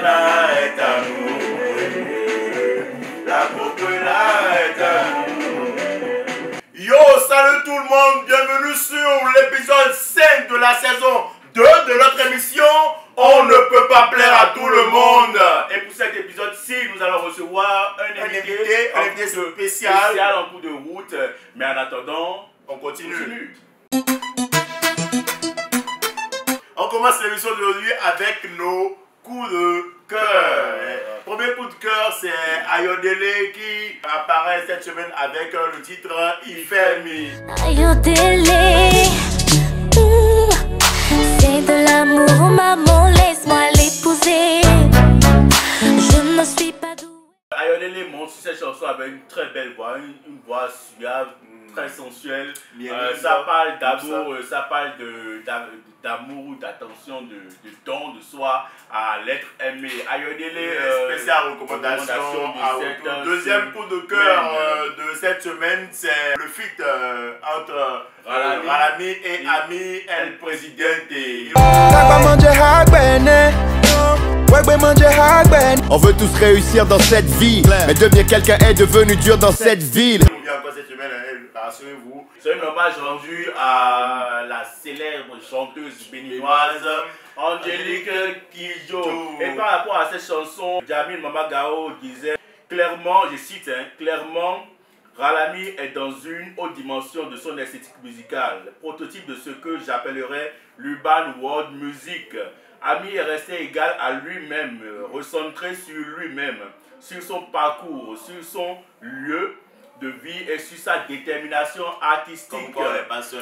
là est à nous. La coupe là est à nous. Yo, salut tout le monde, bienvenue sur l'épisode 5 de la saison 2 de notre émission On ne peut pas plaire à tout le monde. Et pour cet épisode-ci, nous allons recevoir un invité spécial en cours de route. Mais en attendant, on continue. On commence l'émission d'aujourd'hui avec nos coups de cœur. Premier coup de cœur, c'est Ayodele qui apparaît cette semaine avec le titre Ifemi. Ayodele, c'est de l'amour, maman, laisse-moi l'épouser. Je ne suis pas douée. Ayodele montre sur cette chanson avec une très belle voix, une voix suave, très sensuelle. Ça parle d'amour, ça parle d'amour, d'attention, de don de soi à l'être aimé. Ayodele, spéciale recommandation à votre deuxième coup de cœur de cette semaine, c'est le feat entre Ralami et Ami El Presidente. On veut tous réussir dans cette vie, mais devenir quelqu'un est devenu dur dans cette ville. On vient encore cette semaine, rassurez-vous. C'est un hommage rendu à la célèbre chanteuse béninoise Angélique Kidjo. Et par rapport à cette chanson, Djamil Mama Gao disait clairement, je cite, clairement, Ralami est dans une haute dimension de son esthétique musicale, prototype de ce que j'appellerais l'urban world music. Ami est resté égal à lui-même, recentré sur lui-même, sur son parcours, sur son lieu de vie et sur sa détermination artistique. Ce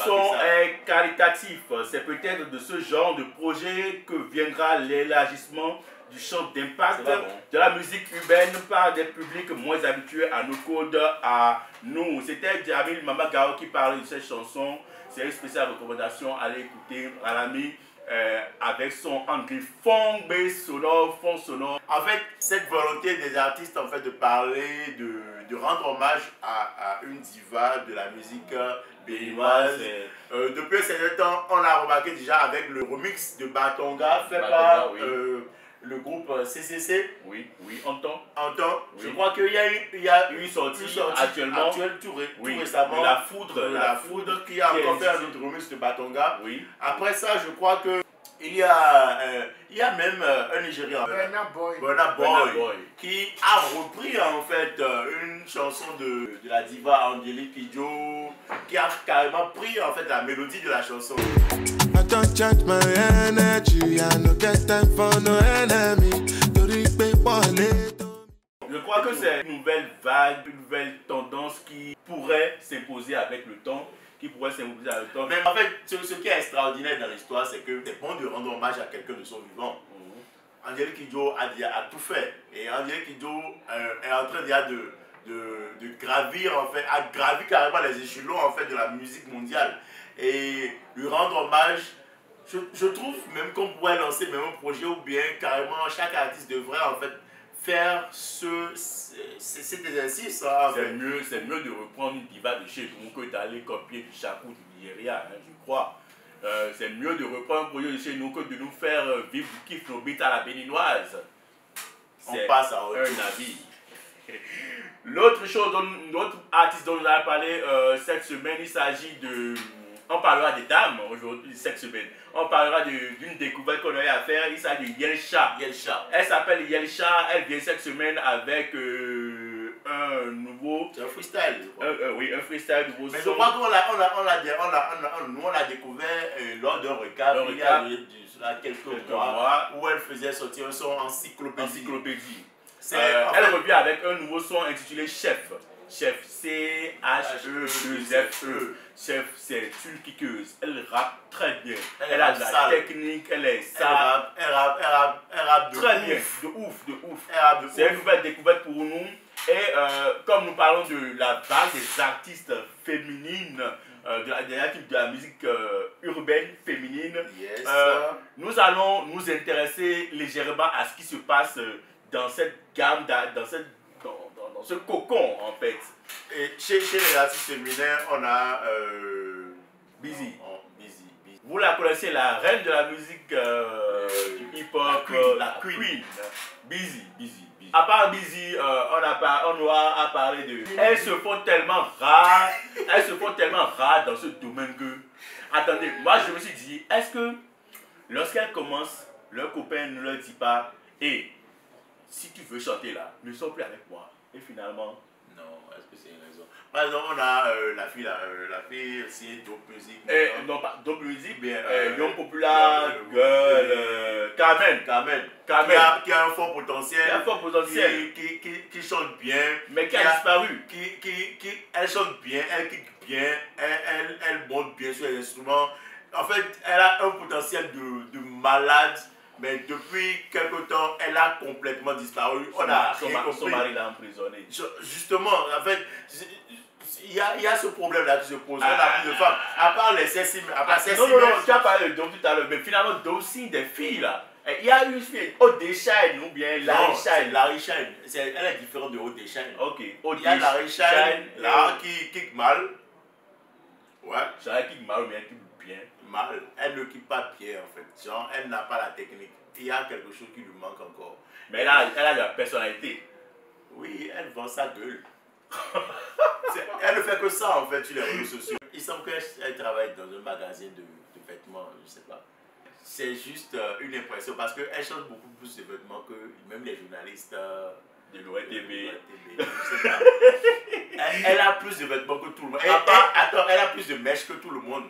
son est qualitatif. C'est peut-être de ce genre de projet que viendra l'élargissement du champ d'impact de la musique urbaine par des publics moins habitués à nos codes, à nous. C'était Djamil Mama Gao qui parlait de cette chanson. C'est une spéciale recommandation. Allez écouter Ralami. Avec son fond sonore, fond sonore. En fait, cette volonté des artistes en fait de parler, de rendre hommage à une diva de la musique béninoise. Depuis un certain temps, on l'a remarqué déjà avec le remix de Batonga fait par le groupe CCC. Oui, Anton. Oui. Je crois qu'il y a une sortie actuellement, tout récemment. La Foudre qui a encore fait un autre remix de Batonga. Oui. Après ça, je crois que il y a même un Nigérian, Burna Boy, qui a repris en fait une chanson de la diva Angélique Kidjo, qui a carrément pris en fait la mélodie de la chanson. I don't change my energy, I no get time for no enemy. Je crois que c'est une nouvelle vague, une nouvelle tendance qui pourrait s'imposer avec le temps. Mais en fait, ce qui est extraordinaire dans l'histoire, c'est que c'est bon de rendre hommage à quelqu'un de son vivant. Angélique Kidjo a tout fait. Et Angélique Kidjo est en train déjà de gravir, en fait, a gravi carrément les échelons en fait, de la musique mondiale. Et lui rendre hommage, je trouve même qu'on pourrait lancer même un projet ou bien carrément chaque artiste devrait en fait faire cet exercice. C'est mieux de reprendre une diva de chez nous que d'aller copier du Chakou du Nigeria, je crois. C'est mieux de reprendre un projet de chez nous que de nous faire vivre du kiff nos beats à la béninoise. On passe à autre avis. L'autre artiste dont nous allons parler cette semaine, il s'agit de... On parlera des dames aujourd'hui, cette semaine. On parlera d'une découverte qu'on a eu à faire. Il s'agit de Yelcha. Elle s'appelle Yelcha. Elle vient cette semaine avec un nouveau... C'est un freestyle. Oui, un freestyle nouveau. Mais je crois qu'on l'a découvert lors d'un recap il y a quelques mois où elle faisait sortir un son encyclopédie. Elle revient avec un nouveau son intitulé Chef. Chef, C-H-E-2-F-E. Chef, c'est une kickeuse. Elle rappe très bien. Elle a de la technique, elle est sale. Elle rappe très bien. De ouf. C'est une nouvelle découverte pour nous. Et comme nous parlons de la vague des artistes féminines, de la musique urbaine féminine, nous allons nous intéresser légèrement à ce qui se passe dans cette gamme, dans ce cocon en fait. Et chez les artistes féminins, on a Busy. Vous la connaissez, la reine de la musique hip-hop, la Queen. Busy. À part Busy, on aura à parler de... Elles se font tellement rares dans ce domaine que... Attendez, moi je me suis dit, est-ce que lorsqu'elles commencent, leur copain ne leur dit pas, hé, si tu veux chanter là, ne sors plus avec moi. Et finalement... Non, est-ce que c'est une raison? Par exemple, on a la fille aussi, Dope Music. Non, pas Dope Music, bien. Young Popular, Girl, Carmen. Qui a un fort potentiel. Qui chante bien. Mais qui a disparu. Elle chante bien, elle kick bien, elle monte bien sur les instruments. En fait, elle a un potentiel de malade. Mais depuis quelque temps, elle a complètement disparu. Son mari l'a emprisonné. Justement, en fait, il y a ce problème-là qui se pose. On a plus de femmes. À part les Cécile. Non, tu as parlé de Dove tout à l'heure. Mais finalement, Dove aussi des filles là. Il y a une fille, Odé Shine ou bien Larry Shine. Larry Shine. Elle est différente de Odé Shine. Ok. Il y a Larry Shine là qui kick mal. Ouais. Elle kick mal, mais elle kick bien. Mal. Elle ne kick pas bien en fait. Genre, elle n'a pas la technique. Il y a quelque chose qui lui manque encore. Mais elle a de la personnalité. Oui, elle vend sa gueule. Elle ne fait que ça en fait sur les réseaux sociaux. Il semble qu'elle travaille dans un magasin de vêtements, je ne sais pas. C'est juste une impression parce qu'elle change beaucoup plus de vêtements que même les journalistes de l'ORTB. Elle a plus de vêtements que tout le monde. Attends, elle a plus de mèches que tout le monde.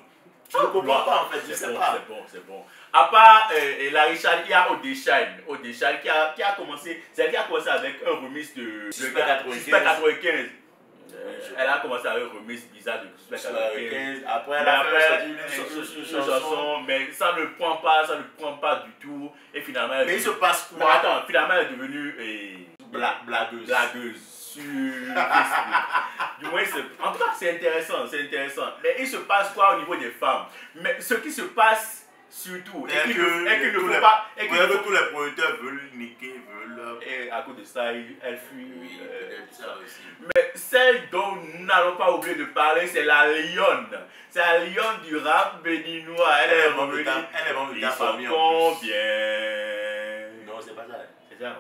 Je ne comprends pas en fait, je sais pas. C'est bon. À part Larry Shine, il y a Odé Shine qui a commencé, c'est elle qui a commencé avec un remix de Super 95. Elle a commencé avec un remix bizarre de Super 95. Après, elle a fait une chanson, mais ça ne prend pas du tout. Et finalement, mais il se passe quoi? Attends, finalement, elle est devenue blagueuse sur Facebook. Du moins, en tout cas, c'est intéressant. Mais il se passe quoi au niveau des femmes? Mais ce qui se passe surtout, et qu'il ne faut pas. Et que tous les producteurs veulent niquer, et à cause de ça, elle fuit. Oui, peut-être ça aussi. Mais celle dont nous n'allons pas oublier de parler, c'est la lionne. C'est la lionne du rap béninois. Elle est revenue. Ils sont combien? Non, c'est pas ça. C'est ça.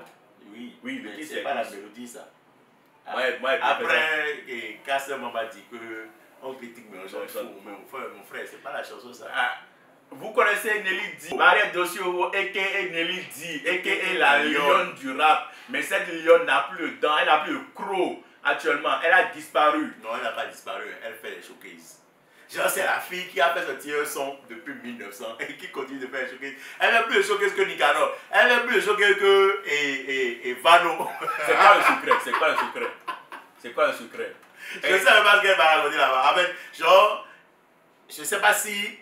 Oui, mais c'est pas la mélodie ça. Ouais, après, Cassem m'a dit que on critique mes chansons. Mon frère, c'est pas la chanson ça. Vous connaissez Nelly D, Mariette Dossio, a.k.a. Nelly D, a.k.a. la lionne du rap. Mais cette lionne n'a plus le dent, elle n'a plus le croc actuellement. Elle a disparu. Non, elle n'a pas disparu, elle fait les showcases. Genre, c'est la fille qui a fait sortir un son depuis 1900 et qui continue de faire les showcases. Elle n'a plus le showcase que Nicanor. Elle n'a plus le showcase que Vano. C'est quoi le secret? Je ne sais pas ce qu'elle va raconter là-bas. En fait, genre, je ne sais pas si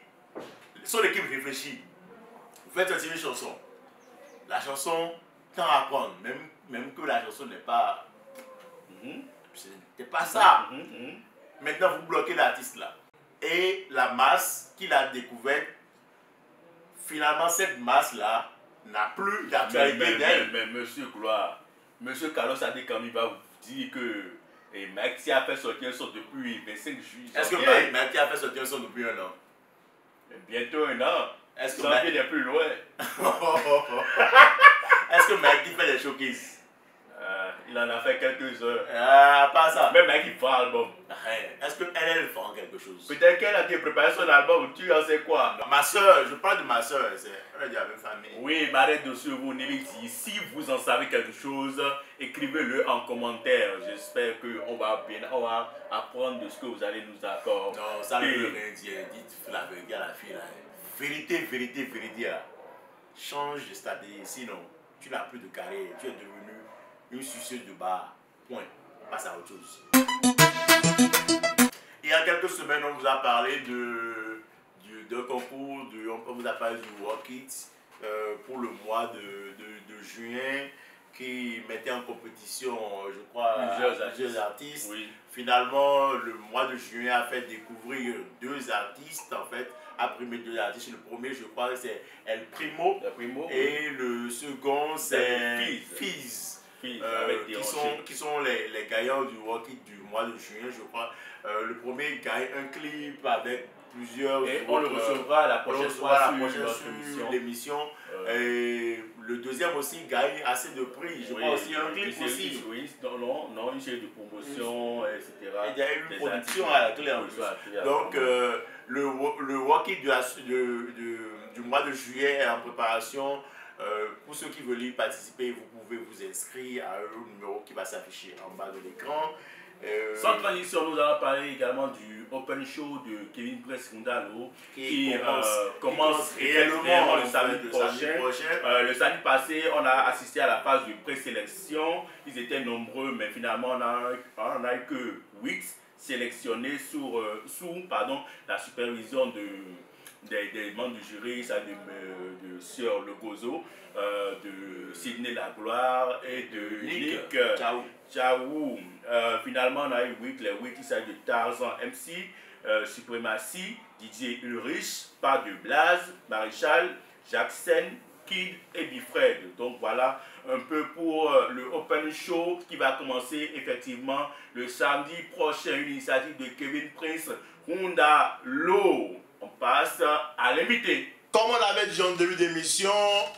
son équipe réfléchit. Vous faites sortir une chanson. La chanson tend à prendre, même que la chanson n'est pas. C'est pas ça. Maintenant, vous bloquez l'artiste là. Et la masse qu'il a découverte, finalement, cette masse-là n'a plus d'actualité d'elle. Mais monsieur Gloire, monsieur Carlos Adekami va vous dire que Maxi a fait sortir un son depuis 25 juillet. Est-ce que Maxi a fait sortir un son depuis 1 an? Bientôt 1 an. Est-ce que Maxi n'est plus loin? Est-ce que Maxi fait des showcases? Il en a fait quelques heures. Pas ça. Même Maxi va album. Est-ce qu'elle vend quelque chose? Peut-être qu'elle a préparé son album, tu en sais quoi? Ma soeur, je parle de ma soeur, elle est de la même famille. Oui, Mariette Dossio, vous Nelly dit, si vous en savez quelque chose, écrivez-le en commentaire. J'espère qu'on va apprendre de ce que vous allez nous accorder. Non, ça ne veut rien dire. Dites la vérité à la fille là. Vérité là. Change de stratégie, sinon tu n'as plus de carrière, tu es devenu une suceuse de bar. Point. On passe à autre chose. Il y a quelques semaines, on vous a parlé d'un concours, on vous a parlé du Work It pour le mois de juin qui mettait en compétition, je crois, plusieurs artistes. Oui. Finalement, le mois de juin a fait découvrir 2 artistes, en fait, a primé 2 artistes. Le premier, je crois, c'est El Primo, et le second, c'est Fizz. Qui sont les gagnants du Work It du mois de juin, je crois. Le premier gagne un clip avec plusieurs. Et on le recevra la prochaine fois sur l'émission. Et le deuxième aussi gagne assez de prix. Je crois aussi un clip aussi. Oui, non, une série de promotions, etc. Il y a eu une production à la clé en plus. Donc, le walk-it du mois de juillet est en préparation. Pour ceux qui veulent y participer, vous pouvez vous inscrire au numéro qui va s'afficher en bas de l'écran. Sans transition, nous allons parler également du Open Show de Kevin Prince Fundalo qui commence réellement le samedi prochain. Le samedi passé, on a assisté à la phase de présélection. Ils étaient nombreux, mais finalement, on n'a eu que 8 sélectionnés sous la supervision des membres du jury, ça de Sieur Le Gozo, de Sidney Lagloire et de Nick Tchaou. Finalement, on a eu les 8, il s'agit de Tarzan MC, Suprématie, Didier Ulrich, Pas de Blaze, Maréchal, Jackson, Kid et Bifred. Donc voilà un peu pour le Open Show qui va commencer effectivement le samedi prochain. Une initiative de Kevin Prince Fundalo. On passe à l'invité. Comme on l'avait dit en début d'émission,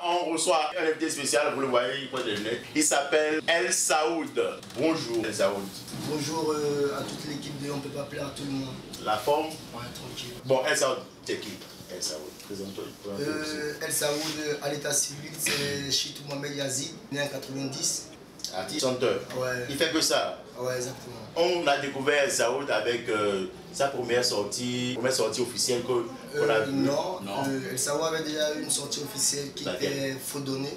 on reçoit un invité spécial, vous le voyez, il porte des lunettes. Il s'appelle El Saoud. Bonjour El Saoud. Bonjour à toute l'équipe de On peut pas plaire à tout le monde. La forme? Ouais, tranquille. Bon, El Saoud, c'est qui? El Saoud, présente-toi. El Saoud, à l'état civil, c'est Chitou Mohamed Yazid, né en 90. Artiste, chanteur. Ouais. Il fait que ça. Ouais, exactement. On a découvert El Saoud avec sa première sortie officielle qu'on a vue. Non. El Saoud avait déjà une sortie officielle qui était Faut donner.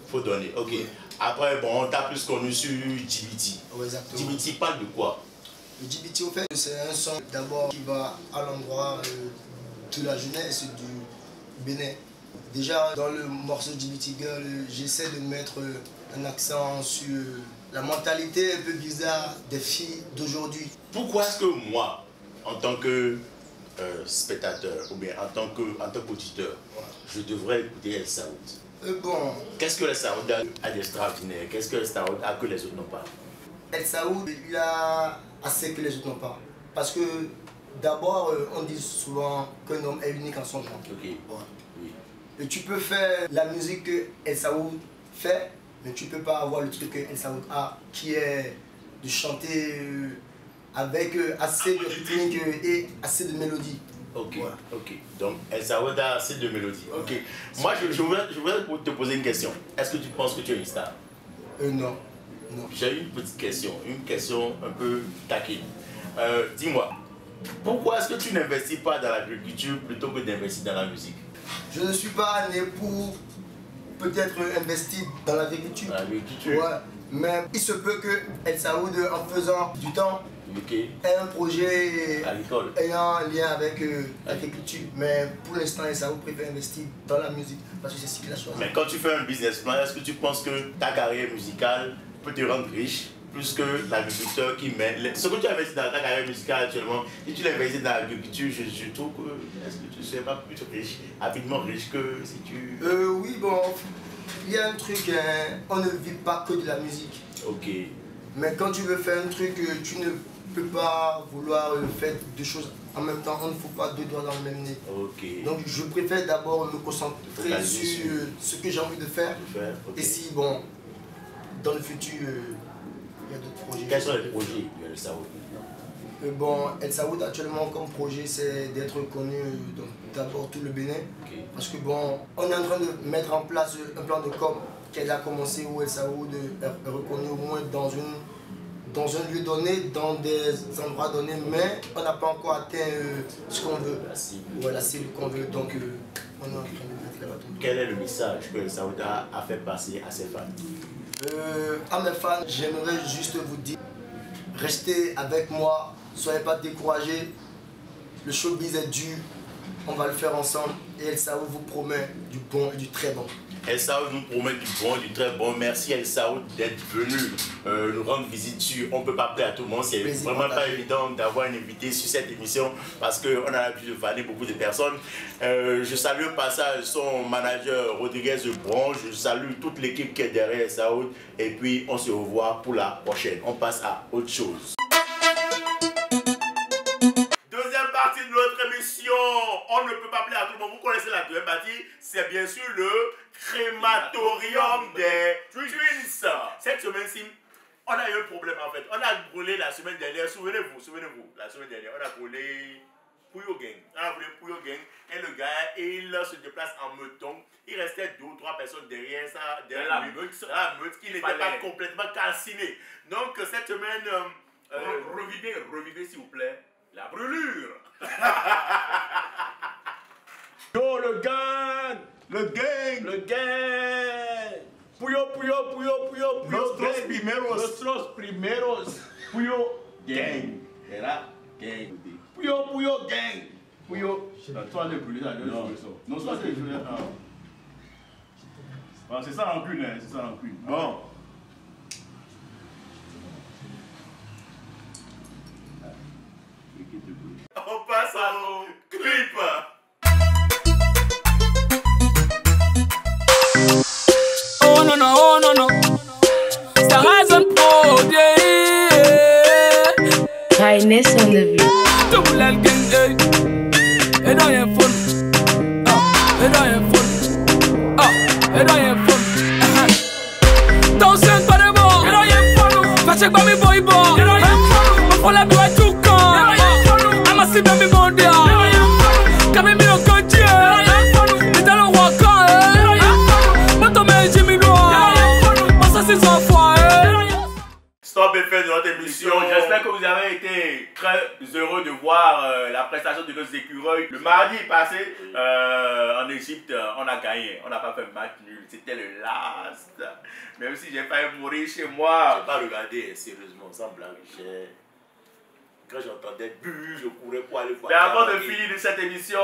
Faut donner, ok. Ouais. Après, bon, on t'a plus connu sur Djibiti. Ouais, exactement. Djibiti parle de quoi? Le Djibiti, au fait, c'est un son d'abord qui va à l'endroit de la jeunesse du Bénin. Déjà, dans le morceau Djibiti Girl, j'essaie de mettre un accent sur la mentalité un peu bizarre des filles d'aujourd'hui. Pourquoi est-ce que moi, en tant que spectateur ou bien en tant qu'auditeur, je devrais écouter El Saoud? Bon. Qu'est-ce que El Saoud a d'extraordinaire? Qu'est-ce que El Saoud a que les autres n'ont pas? El Saoud, il a assez que les autres n'ont pas. Parce que d'abord, on dit souvent qu'un homme est unique en son genre. Ok. Ouais. Oui. Et tu peux faire la musique que El Saoud fait, mais tu ne peux pas avoir le truc que El Saoud a, qui est de chanter avec assez de rythmique et assez de mélodie. Ok, ouais. Ok. Donc El Saoud a assez de mélodie. Ok. Moi, je voudrais te poser une question. Est-ce que tu penses que tu es une star? Non. J'ai une petite question, un peu taquine. Dis-moi, pourquoi est-ce que tu n'investis pas dans l'agriculture plutôt que d'investir dans la musique? Je ne suis pas né pour peut-être investir dans l'agriculture. Ouais, mais il se peut que El Saoud, en faisant du temps, ait un projet agricole ayant un lien avec l'agriculture. Mais pour l'instant, El Saoud préfère investir dans la musique parce que c'est ce qu'il a choisi. Mais quand tu fais un business plan, est-ce que tu penses que ta carrière musicale peut te rendre riche plus que l'agriculteur qui met... Ce que tu investis dans ta carrière musicale actuellement, si tu l'investis dans l'agriculture, je trouve que... Est-ce que tu ne serais pas plus riche, rapidement riche que si tu... Oui, bon, il y a un truc, on ne vit pas que de la musique. Ok. Mais quand tu veux faire un truc, tu ne peux pas vouloir faire deux choses en même temps. On ne faut pas deux doigts dans le même nez. Ok. Donc je préfère d'abord me concentrer sur ce que j'ai envie de faire. Okay. Et si, bon, dans le futur... il y a d'autres projets. Quels sont les projets de El Saoud? Bon, El Saoud actuellement comme projet c'est d'être connu d'abord tout le Bénin. Okay. Parce que bon, on est en train de mettre en place un plan de com qui a déjà commencé où El Saoud est reconnu au moins dans un lieu donné, dans des endroits donnés, mais on n'a pas encore atteint ce qu'on veut. La cible qu'on veut, donc on est en train de mettre les bâtons. Quel est le message que El Saoud a fait passer à ses fans? À mes fans, j'aimerais juste vous dire, restez avec moi, soyez pas découragés, le showbiz est dur, on va le faire ensemble et El Saoud vous promet du bon et du très bon. El Saoud nous promet du bon, du très bon. Merci El Saoud d'être venu nous rendre visite sur On peut pas plaire à tout le monde. C'est vraiment pas évident d'avoir un invité sur cette émission parce qu'on a l'habitude de vanner beaucoup de personnes. Je salue au passage son manager Rodriguez Bron. Je salue toute l'équipe qui est derrière El Saoud. Et puis on se revoit pour la prochaine. On passe à autre chose. Deuxième partie de notre émission. on ne peut pas plaire à tout le monde. Vous connaissez la deuxième partie, c'est bien sûr le crématorium des Twins. Cette semaine-ci, on a eu un problème en fait. On a brûlé la semaine dernière, souvenez-vous, la semaine dernière, on a brûlé Puyo Gang. On a brûlé Puyo Gang et le gars, il se déplace en meuton. Il restait 2 ou 3 personnes derrière ça, derrière la meute qui n'était pas complètement calcinée. Donc cette semaine, revivez s'il vous plaît la brûlure. Yo, le gang. Puyo primeros. Puyo gang. Era gang. Puyo gang. Puyo. Toi, le brûler, non, ça c'est brûler. C'est ça rancune, hein, c'est ça rancune. Bon. On passe au clip. Oh no no, ça reste pro, yeah. Highness on the beat. Double L gang, eh. Et dans y'a fun. Et dans y'a fun. Et dans y'a fun. Don't send pas de bon. Et dans y'a fun. Fais check by me boy boy. Et dans y'a fun. Ma folle a doit tout con. Et dans y'a fun. I'm a see baby mondia. Et dans y'a fun. Come in me no coach. Et dans y'a fun. Et dans le walk on. Et dans y'a fun. Ma tombe est Jimmy Noir. Et dans y'a fun. Ma sauce est en foie. Stop et fait de notre émission. J'espère que vous avez été très heureux de voir la prestation de nos écureuils. Le mardi passé, en Égypte, on a gagné. On n'a pas fait un match nul. C'était le last. Même si j'ai failli mourir chez moi. Je n'ai pas regardé sérieusement, sans blague. Quand j'entendais but, je courais pour aller voir. Mais avant de finir de cette émission,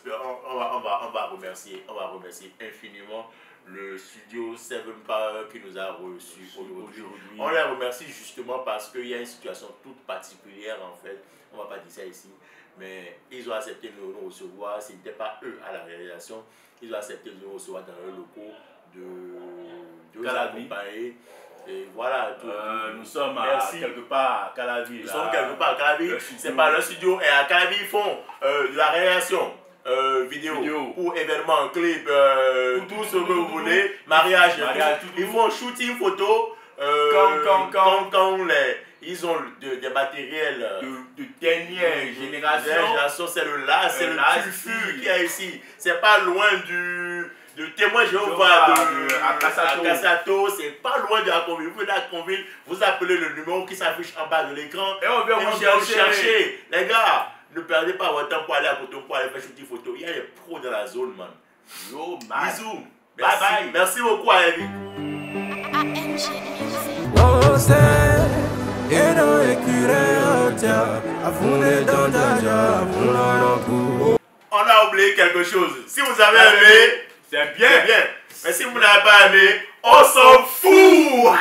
on va remercier infiniment le studio 7 Power qui nous a reçus aujourd'hui. On les remercie justement parce qu'il y a une situation toute particulière en fait. On ne va pas dire ça ici, mais ils ont accepté de nous recevoir. Ce n'était pas eux à la réalisation. Ils ont accepté de nous recevoir dans leurs locaux de nous accompagner. Et voilà, nous sommes quelque part à Calavi. Nous sommes quelque part à Calavi. C'est pas le studio. Et à Calavi, ils font de la réalisation vidéo pour événements, clips, tout ce que vous voulez, mariage, ils font shooting photo. Quand ils ont des matériels de dernière génération, c'est le TUFU qui est ici. C'est pas loin de témoin Jéhovah à Kassato, c'est pas loin de Aconville. Vous venez d'Aconville, vous appelez le numéro qui s'affiche en bas de l'écran et on vient vous chercher. Les gars, ne perdez pas votre temps pour aller à côté, pour aller faire shooting photo. Il y a des pros dans la zone, man. Yo, man. Bisous. Bye bye. Merci beaucoup à Eric. On a oublié quelque chose. Si vous avez aimé, c'est bien. Mais si vous n'avez pas aimé, on s'en fout.